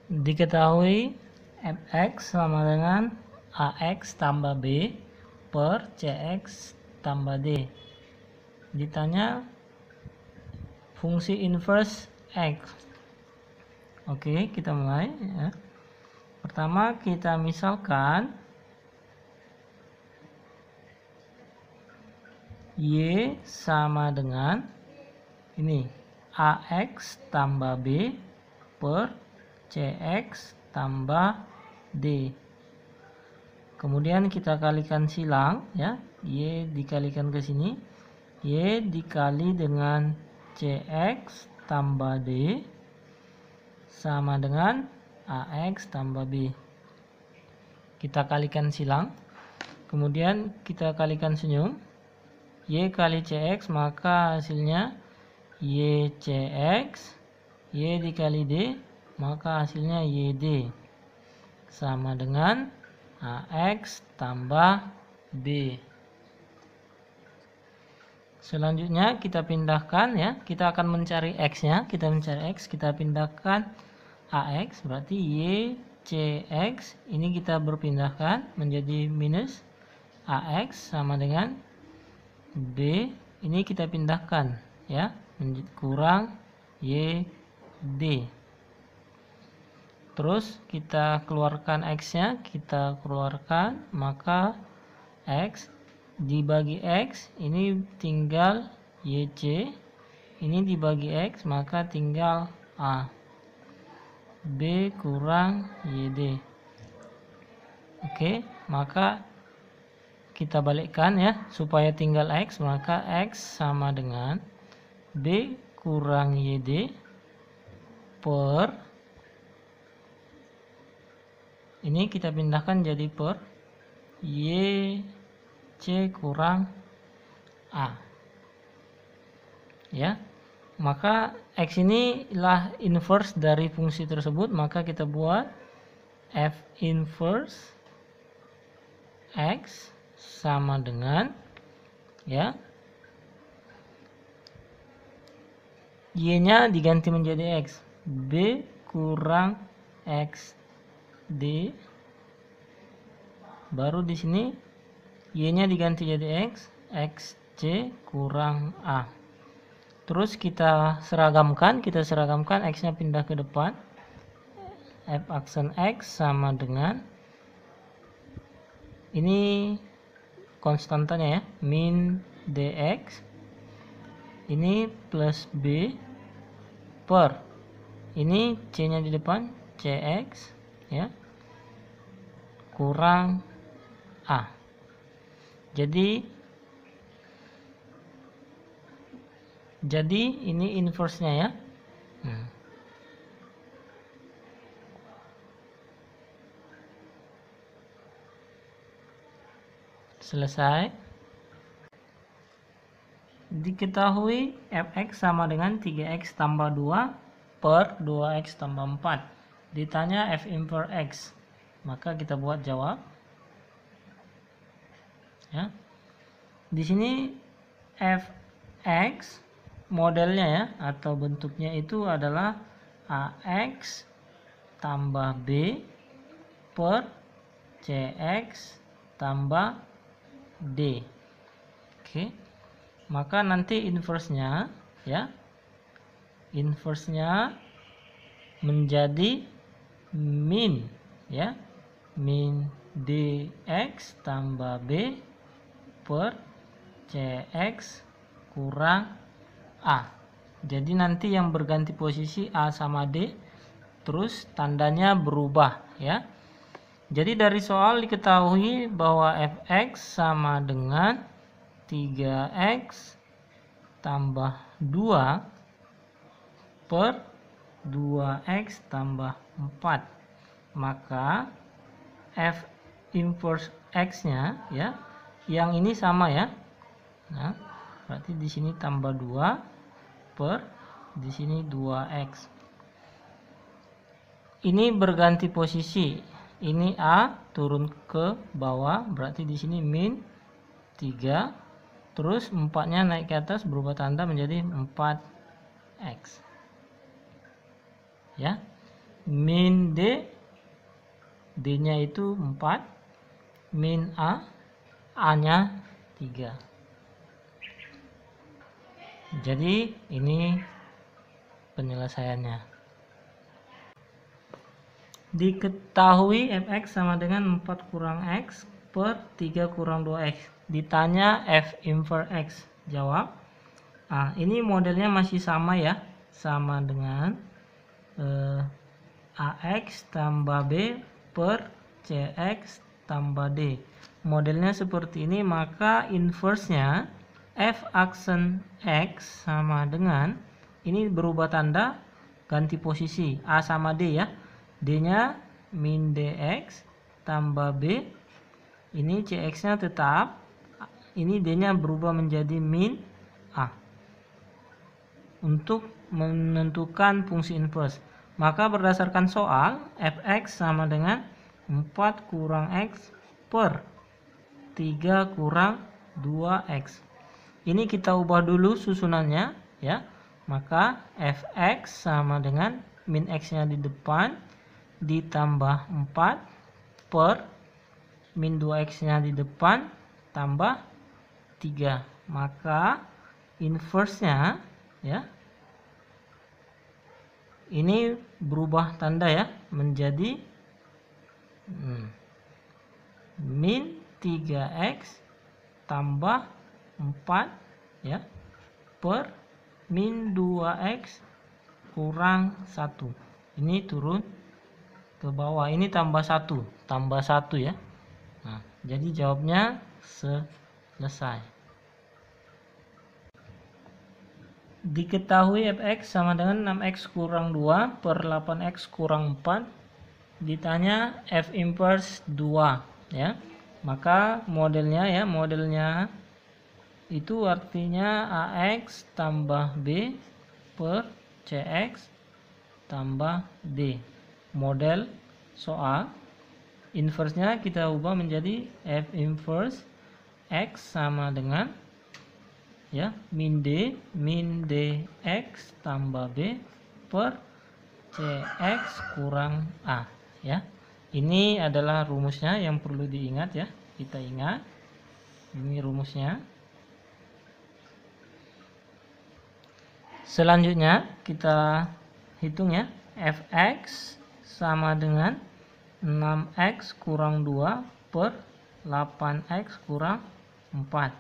Diketahui fx sama dengan ax tambah b per cx tambah d. Ditanya fungsi inverse x. Oke, kita mulai ya. Pertama kita misalkan y sama dengan ini ax tambah b per cx tambah d. Kemudian kita kalikan silang ya, y dikalikan ke sini, y dikali dengan cx tambah d sama dengan ax tambah b. Kita kalikan silang, kemudian kita kalikan senyum, y kali cx maka hasilnya y cx, y dikali d maka hasilnya yd sama dengan ax tambah b. Selanjutnya kita pindahkan ya, kita akan mencari x nya, kita mencari x, kita pindahkan ax, berarti y cx ini kita berpindahkan menjadi minus ax sama dengan b, ini kita pindahkan ya, kurang y d. Terus kita keluarkan x nya, kita keluarkan, maka x dibagi x ini tinggal yc, ini dibagi x maka tinggal a, b kurang yd. Oke, maka kita balikkan ya, supaya tinggal x, maka x sama dengan b kurang yd per, ini kita pindahkan jadi per y c kurang a ya. Maka x ini lah inverse dari fungsi tersebut, maka kita buat f inverse x sama dengan ya, y nya diganti menjadi x, b kurang x d, baru di sini y nya diganti jadi x, xc kurang a. Terus kita seragamkan, x nya pindah ke depan, f aksen x sama dengan ini konstantanya ya, min dx, ini plus b per, ini c nya di depan cx ya, kurang a. Jadi ini inverse nya ya. Selesai. Diketahui fx sama dengan 3x tambah 2 per 2x tambah 4. Ditanya f inverse x, maka kita buat jawab ya. Di sini fx modelnya ya, atau bentuknya itu adalah ax tambah b per cx tambah d. Oke, maka nanti inverse-nya ya, inverse-nya menjadi min ya, min dx tambah b per cx kurang a. Jadi nanti yang berganti posisi a sama d, terus tandanya berubah ya. Jadi dari soal diketahui bahwa fx sama dengan 3x tambah 2 per 2x tambah 4. Maka f inverse x nya ya, yang ini sama ya. Nah, berarti di sini tambah 2 per di sini 2x. Ini berganti posisi. Ini a turun ke bawah, berarti di sini min 3, terus 4-nya naik ke atas berubah tanda menjadi 4x. Ya. min D, D-nya itu 4, min A, A-nya 3. Jadi ini penyelesaiannya. Diketahui fx sama dengan 4 kurang x per 3 kurang 2x. Ditanya f inverse x. Jawab. Nah, ini modelnya masih sama ya. Sama dengan ax tambah b per cx tambah d. Modelnya seperti ini, maka inverse-nya f aksen x sama dengan, ini berubah tanda, ganti posisi, a sama d ya. D-nya min dx tambah b, ini cx-nya tetap, ini D-nya berubah menjadi min a. Untuk menentukan fungsi inverse, maka berdasarkan soal, fx sama dengan 4 kurang x per 3 kurang 2x. Ini kita ubah dulu susunannya ya. Maka fx sama dengan min x-nya di depan ditambah 4 per min 2x-nya di depan tambah 3. Maka inverse-nya ya, ini berubah tanda ya, menjadi min 3x tambah 4 ya per min 2x kurang 1. Ini turun ke bawah, ini tambah 1 ya. Nah, jadi jawabnya selesai. Diketahui fx sama dengan 6x kurang 2 per 8x kurang 4. Ditanya f inverse 2 ya. Maka modelnya ya, modelnya itu artinya ax tambah b per cx tambah d. Model soal, inverse-nya kita ubah menjadi f inverse x sama dengan ya min d min dx tambah b per cx kurang a ya. Ini adalah rumusnya yang perlu diingat ya. Kita ingat ini rumusnya. Selanjutnya kita hitung ya, fx sama dengan 6x kurang 2 per 8x kurang 4.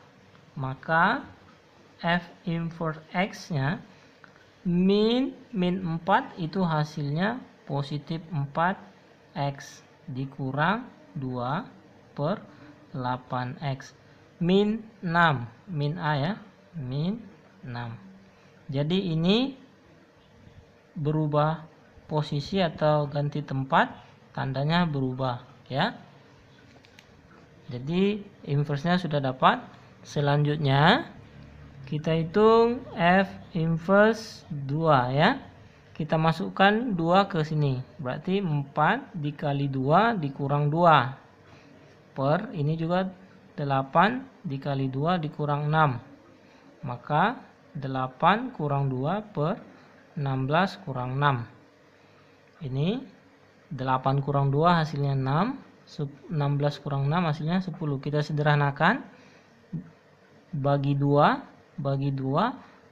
Maka f inverse x-nya min 4 itu hasilnya positif 4x dikurang 2 per 8x. Min 6, min a ya, min 6. Jadi ini berubah posisi atau ganti tempat, tandanya berubah ya. Jadi inverse-nya sudah dapat. Selanjutnya kita hitung f inverse 2 ya. Kita masukkan 2 ke sini. Berarti 4 dikali 2 dikurang 2 per ini juga 8 dikali 2 dikurang 6. Maka 8 kurang 2 per 16 kurang 6. Ini 8 kurang 2 hasilnya 6, 16 kurang 6 hasilnya 10. Kita sederhanakan, bagi 2,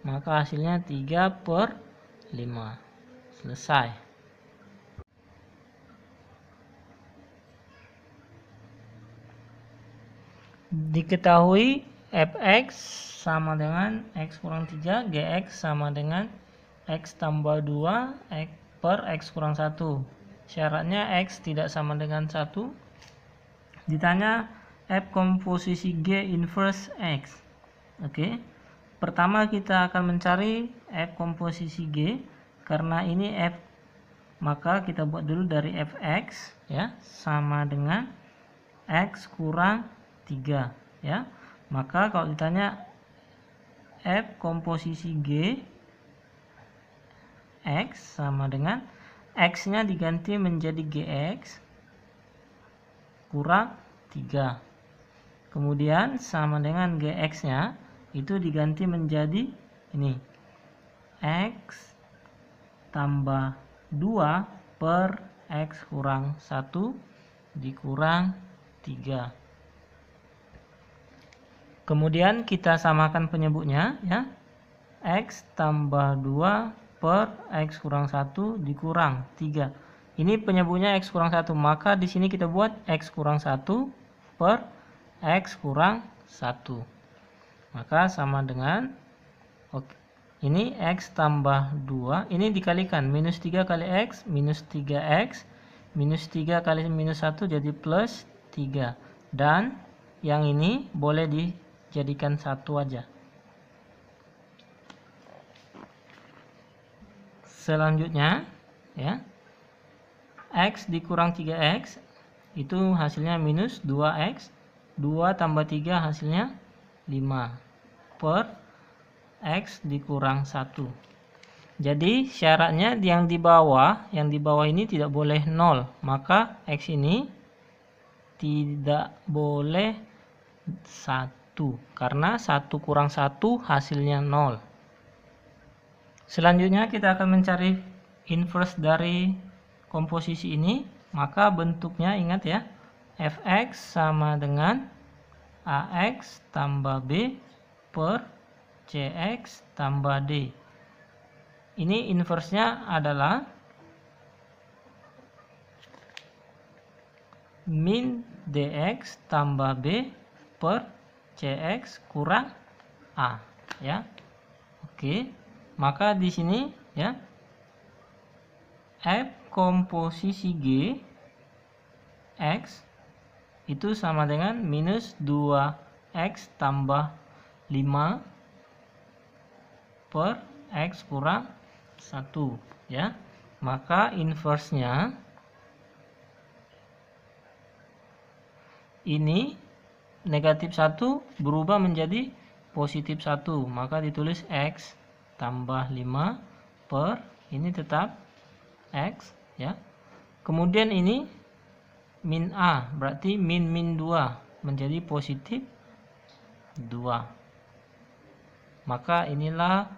maka hasilnya 3 per 5. Selesai. Diketahui fx sama dengan x kurang 3, gx sama dengan x tambah 2 x per x kurang 1. Syaratnya x tidak sama dengan 1. Ditanya f komposisi g inverse x. Oke. Pertama kita akan mencari f komposisi g. Karena ini f, maka kita buat dulu dari fx ya, sama dengan x kurang 3 ya. Maka kalau ditanya f komposisi g x sama dengan x-nya diganti menjadi gx kurang 3. Kemudian sama dengan gx-nya itu diganti menjadi ini x tambah 2 per X kurang 1 dikurang 3. Kemudian kita samakan penyebutnya ya. X tambah 2 per X kurang 1 dikurang 3. Ini penyebutnya X kurang 1, maka di sini kita buat X kurang 1 per X kurang 1. Maka sama dengan, oke, ini X tambah 2, ini dikalikan, minus 3 kali X, minus 3X, minus 3 kali minus 1 jadi plus 3. Dan yang ini boleh dijadikan 1 aja. Selanjutnya ya, X dikurang 3X itu hasilnya minus 2X, 2 tambah 3 hasilnya 5 per X dikurang 1. Jadi syaratnya yang di bawah ini tidak boleh 0, maka X ini tidak boleh 1 karena 1 kurang 1 hasilnya 0. Selanjutnya kita akan mencari inverse dari komposisi ini, maka bentuknya ingat ya, Fx sama dengan Ax tambah B per Cx tambah D. Ini inverse-nya adalah min Dx tambah B per Cx kurang A ya. Oke. Maka di sini ya, F komposisi G X itu sama dengan minus 2X tambah 5 per X kurang 1 ya. Maka inverse-nya ini negatif 1 berubah menjadi positif 1, maka ditulis X tambah 5 per ini tetap X ya. Kemudian ini min A, berarti min 2 menjadi positif 2. Maka inilah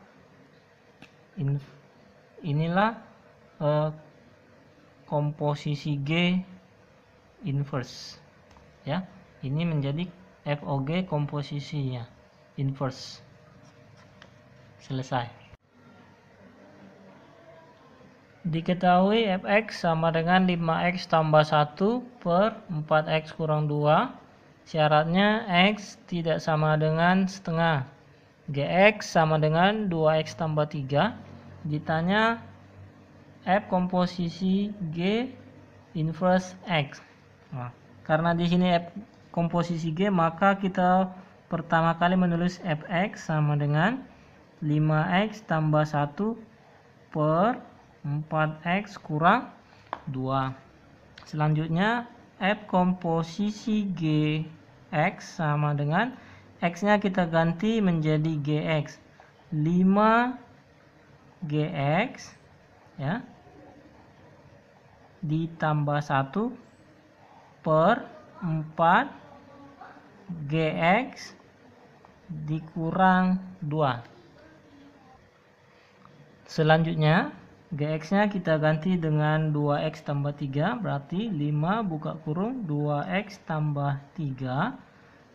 komposisi G inverse ya. Ini menjadi FOG komposisinya inverse. Selesai. Diketahui Fx sama dengan 5x tambah 1 per 4x kurang 2. Syaratnya X tidak sama dengan setengah. Gx sama dengan 2x tambah 3. Ditanya F komposisi G inverse X. Nah, karena di sini F komposisi G, maka kita pertama kali menulis Fx sama dengan 5x tambah 1 per 4x kurang 2. Selanjutnya F komposisi Gx sama dengan X-nya kita ganti menjadi Gx. 5 Gx ya ditambah 1 per 4 Gx dikurang 2. Selanjutnya Gx-nya kita ganti dengan 2x tambah 3, berarti 5 buka kurung 2x tambah 3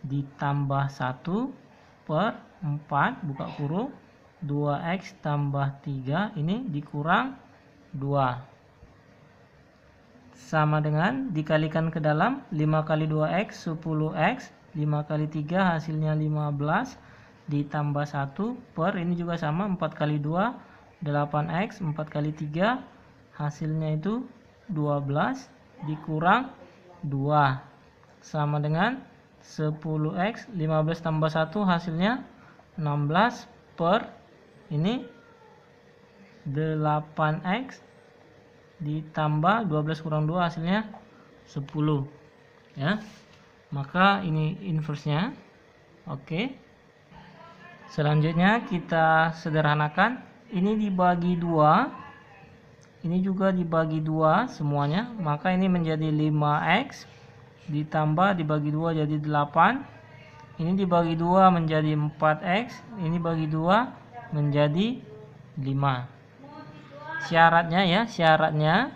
ditambah 1 per 4 buka kurung 2x tambah 3 ini dikurang 2. Sama dengan dikalikan ke dalam 5 kali 2x 10x, 5 kali 3 hasilnya 15 ditambah 1 per ini juga sama 4 kali 2 8x, 4 kali 3 hasilnya itu 12 dikurang 2 sama dengan 10x, 15 tambah 1 hasilnya 16 per ini 8x ditambah 12 kurang 2 hasilnya 10 ya. Maka ini inverse-nya. Oke. Selanjutnya kita sederhanakan. Ini dibagi 2, ini juga dibagi 2 semuanya, maka ini menjadi 5x ditambah dibagi 2 jadi 8, ini dibagi 2 menjadi 4x, ini bagi 2 menjadi 5. Syaratnya ya, syaratnya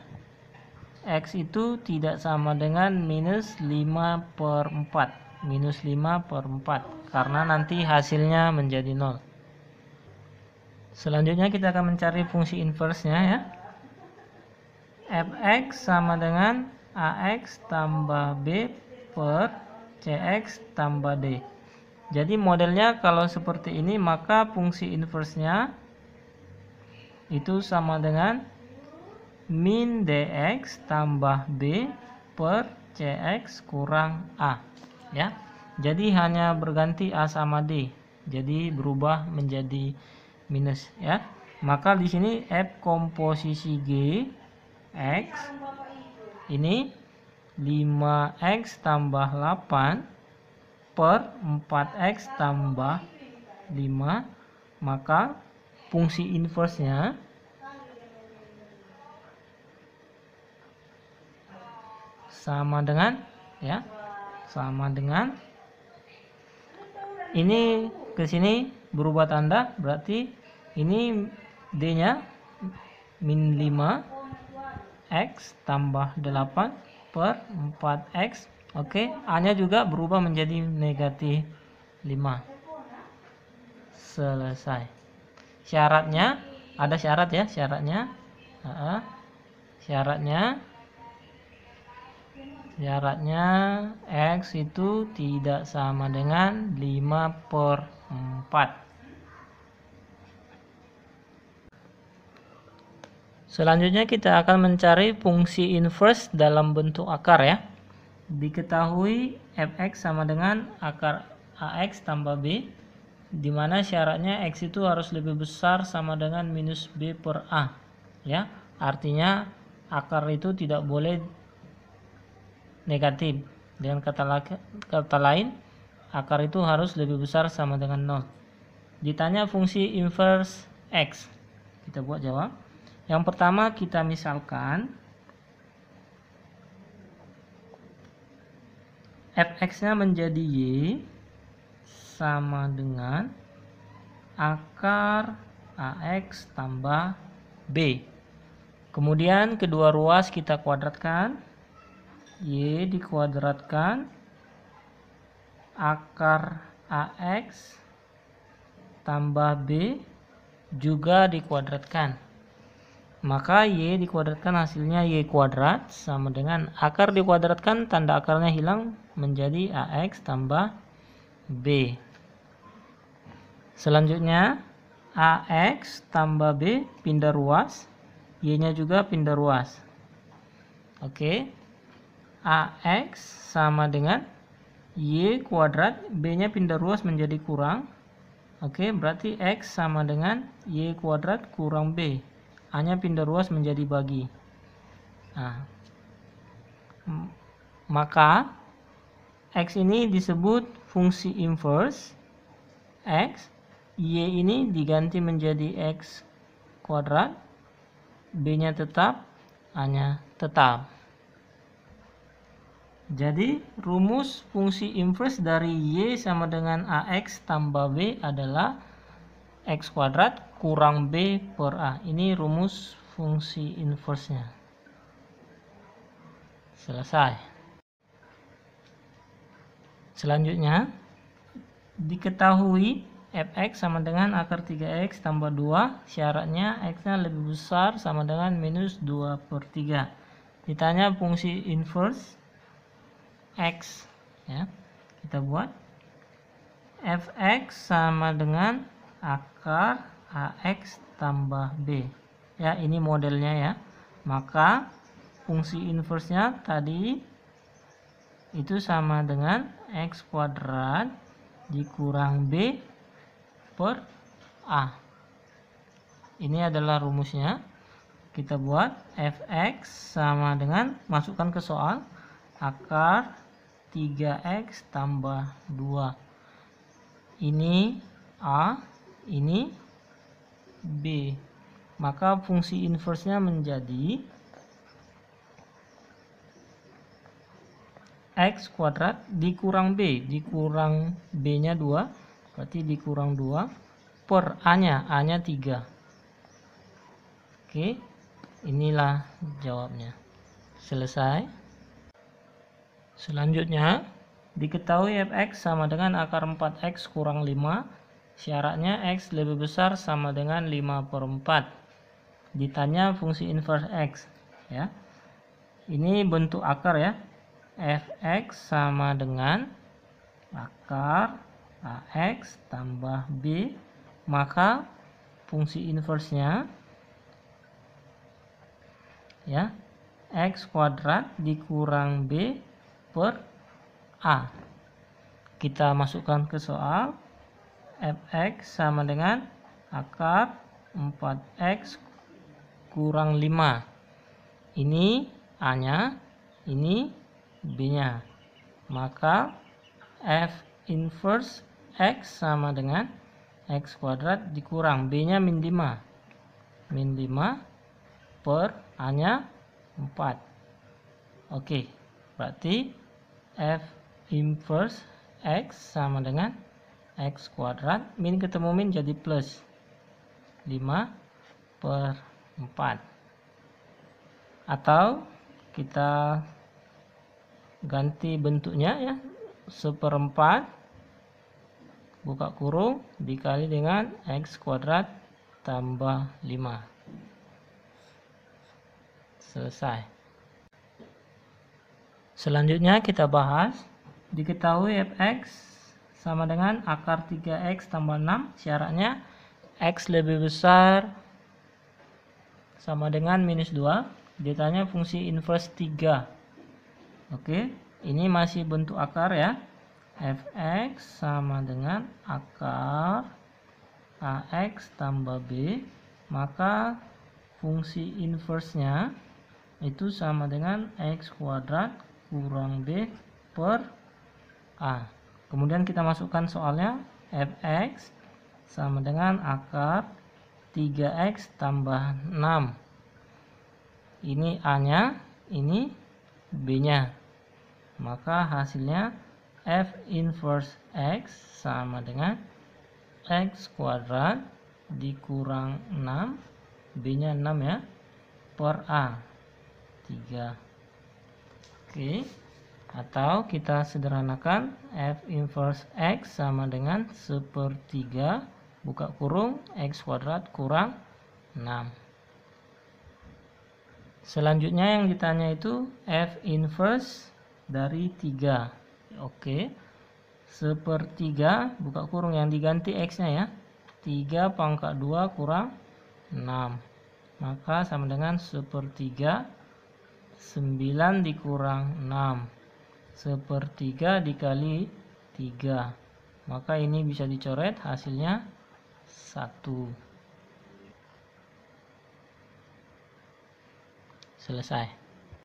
X itu tidak sama dengan minus 5 per 4. Minus 5 per 4. Karena nanti hasilnya menjadi 0. Selanjutnya kita akan mencari fungsi inverse-nya ya. Fx sama dengan Ax tambah B per Cx tambah D. Jadi modelnya kalau seperti ini, maka fungsi inverse-nya itu sama dengan min dx tambah b per cx kurang a ya. Jadi hanya berganti a sama d, jadi berubah menjadi minus ya. Maka di sini f komposisi g x ini 5x tambah 8 per 4x tambah 5, maka fungsi inverse-nya sama dengan ya, sama dengan ini ke sini berubah tanda, berarti ini d-nya min 5x tambah 8 per 4x. Oke, a-nya juga berubah menjadi negatif 5. Selesai. Syaratnya ada syarat ya, syaratnya X itu tidak sama dengan 5 per 4. Selanjutnya kita akan mencari fungsi inverse dalam bentuk akar ya. Diketahui fx sama dengan akar ax tambah b, dimana syaratnya x itu harus lebih besar sama dengan minus b per a ya. Artinya akar itu tidak boleh negatif. Dengan kata lain, akar itu harus lebih besar sama dengan 0. Ditanya fungsi inverse x, kita buat jawab. Yang pertama kita misalkan fx-nya menjadi y sama dengan akar ax tambah b. Kemudian kedua ruas kita kuadratkan, y dikuadratkan akar ax tambah b juga dikuadratkan. Maka y dikuadratkan hasilnya y kuadrat sama dengan akar dikuadratkan, tanda akarnya hilang menjadi ax tambah b. Selanjutnya ax tambah b pindah ruas, y-nya juga pindah ruas. Oke. Ax sama dengan y kuadrat, b-nya pindah ruas menjadi kurang. Oke, berarti x sama dengan y kuadrat kurang b. A-nya pindah ruas menjadi bagi. Nah, maka x ini disebut fungsi inverse x. Y ini diganti menjadi x kuadrat, b-nya tetap, a-nya tetap. Jadi rumus fungsi inverse dari y sama dengan ax tambah b adalah x kuadrat kurang b per a. Ini rumus fungsi inverse-nya. Selesai. Selanjutnya diketahui fx sama dengan akar 3x tambah 2, syaratnya x-nya lebih besar sama dengan minus 2 per 3. Ditanya fungsi inverse x ya. Kita buat fx sama dengan akar ax tambah b ya, ini modelnya ya. Maka fungsi inverse-nya tadi itu sama dengan x kuadrat dikurang b per a. Ini adalah rumusnya. Kita buat fx sama dengan, masukkan ke soal, akar 3x tambah 2. Ini a, ini b. Maka fungsi inverse-nya menjadi x kuadrat dikurang b, dikurang b-nya 2, berarti dikurang 2 per a-nya, a-nya 3. Oke, inilah jawabnya. Selesai. Selanjutnya, diketahui fx sama dengan akar 4x kurang 5. Syaratnya x lebih besar sama dengan 5/4. Ditanya fungsi inverse x. Ya. Ini bentuk akar ya. Fx sama dengan akar ax tambah b. Maka fungsi inverse-nya ya, x kuadrat dikurang b per a. Kita masukkan ke soal. Fx sama dengan akar 4x kurang 5. Ini a-nya, ini b-nya. Maka f inverse x sama dengan x kuadrat dikurang b-nya min 5. Min 5 per a-nya 4. Oke, berarti f inverse x sama dengan x kuadrat, min ketemu min jadi plus 5/4. Atau kita ganti bentuknya ya, 1/4 buka kurung dikali dengan x kuadrat tambah 5. Selesai. Selanjutnya kita bahas. Diketahui fx sama dengan akar 3x tambah 6. Syaratnya x lebih besar sama dengan minus 2. Ditanya fungsi inverse 3. Oke, ini masih bentuk akar ya. Fx sama dengan akar ax tambah b. Maka fungsi inverse-nya itu sama dengan x kuadrat kurang b per a. Kemudian kita masukkan soalnya. Fx sama dengan akar 3x tambah 6. Ini a-nya, ini b-nya. Maka hasilnya f inverse x sama dengan x kuadrat dikurang 6, b-nya 6 ya, per a 3. Oke. Atau kita sederhanakan, f inverse x sama dengan 1/3 buka kurung x kuadrat kurang 6. Selanjutnya yang ditanya itu f inverse dari 3. Oke. 1/3 buka kurung, yang diganti x-nya ya. 3 pangkat 2 kurang 6. Maka sama dengan 1/3, 9 dikurang 6. 1/3 dikali 3. Maka ini bisa dicoret, hasilnya 1. Selesai.